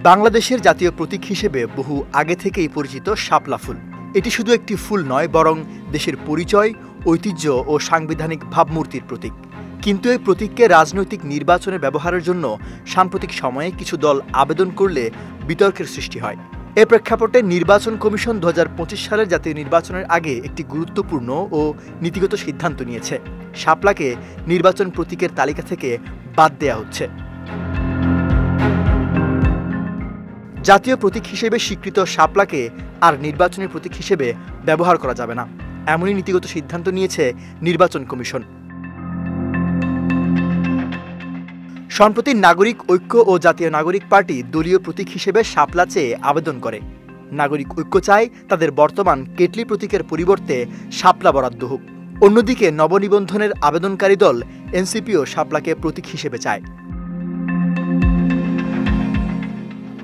বাংলাদেশের জাতীয় প্রতীক হিসেবে বহু আগে থেকেই পরিচিত শাপলা ফুল। এটি শুধু একটি ফুল নয়, বরং দেশের পরিচয়, ঐতিহ্য ও সাংবিধানিক ভাবমূর্তির প্রতীক। কিন্তু এই প্রতীককে রাজনৈতিক নির্বাচনে ব্যবহারের জন্য সাম্প্রতিক সময়ে কিছু দল আবেদন করলে বিতর্কের সৃষ্টি হয়। এ প্রেক্ষাপটে নির্বাচন কমিশন 2025 সালের জাতীয় নির্বাচনের আগে একটি গুরুত্বপূর্ণ ও নীতিগত সিদ্ধান্ত নিয়েছে। শাপলাকে নির্বাচন প্রতীকের তালিকা থেকে বাদ দেয়া হচ্ছে। জাতীয় প্রতীক হিসেবে স্বীকৃত শাপলাকে আর নির্বাচনী প্রতীক হিসেবে ব্যবহার করা যাবে না, এমনই নীতিগত সিদ্ধান্ত নিয়েছে নির্বাচন কমিশন। সম্প্রতি নাগরিক ঐক্য ও জাতীয় নাগরিক পার্টি দলীয় প্রতীক হিসেবে শাপলা চেয়ে আবেদন করে। নাগরিক ঐক্য চায় তাদের বর্তমান কেটলি প্রতীকের পরিবর্তে শাপলা বরাদ্দ হোক। অন্যদিকে নবনিবন্ধনের আবেদনকারী দল এনসিপিও শাপলাকে প্রতীক হিসেবে চায়।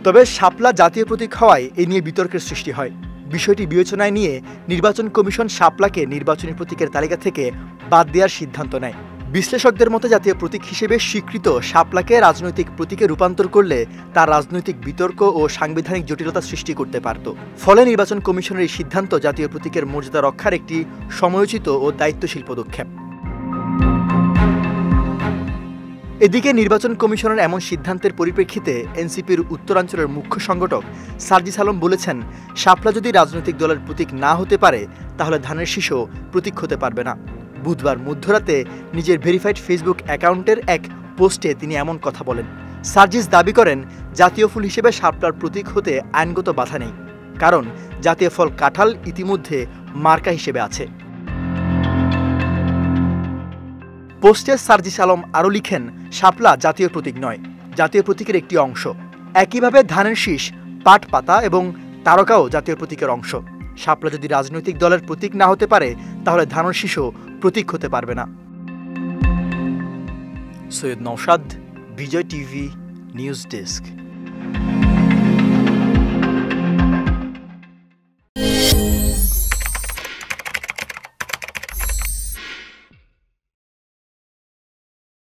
তবে শাপলা জাতীয় প্রতীক হওয়ায় এ নিয়ে বিতর্কের সৃষ্টি হয়। বিষয়টি বিবেচনায় নিয়ে নির্বাচন কমিশন শাপলাকে নির্বাচনী প্রতীকের তালিকা থেকে বাদ দেওয়ার সিদ্ধান্ত নেয়। বিশ্লেষকদের মতে জাতীয় প্রতীক হিসেবে স্বীকৃত শাপলাকে রাজনৈতিক প্রতীকে রূপান্তর করলে তার রাজনৈতিক বিতর্ক ও সাংবিধানিক জটিলতা সৃষ্টি করতে পারত। ফলে নির্বাচন কমিশনের এই সিদ্ধান্ত জাতীয় প্রতীকের মর্যাদা রক্ষার একটি সময়োচিত ও দায়িত্বশীল পদক্ষেপ। এদিকে নির্বাচন কমিশনের এমন সিদ্ধান্তের পরিপ্রেক্ষিতে এনসিপির উত্তরাঞ্চলের মুখ্য সংগঠক সার্জিস আলম বলেছেন, শাপলা যদি রাজনৈতিক দলের প্রতীক না হতে পারে তাহলে ধানের শীষও প্রতীক হতে পারবে না। বুধবার মধ্যরাতে নিজের ভেরিফাইড ফেসবুক অ্যাকাউন্টের এক পোস্টে তিনি এমন কথা বলেন। সার্জিস দাবি করেন, জাতীয় ফুল হিসেবে শাপলার প্রতীক হতে আইনগত বাধা নেই, কারণ জাতীয় ফল কাঁঠাল ইতিমধ্যে মার্কা হিসেবে আছে। পোস্টে সার্জিস আলম আরও লিখেন, শাপলা জাতীয় প্রতীক নয়, জাতীয় প্রতীকের একটি অংশ। একইভাবে ধানের শীষ, পাট পাতা এবং তারকাও জাতীয় প্রতীকের অংশ। শাপলা যদি রাজনৈতিক দলের প্রতীক না হতে পারে তাহলে ধানের শীষও প্রতীক হতে পারবে না। সৈয়দ নওশাদ, বিজয় টিভি, নিউজ ডেস্ক।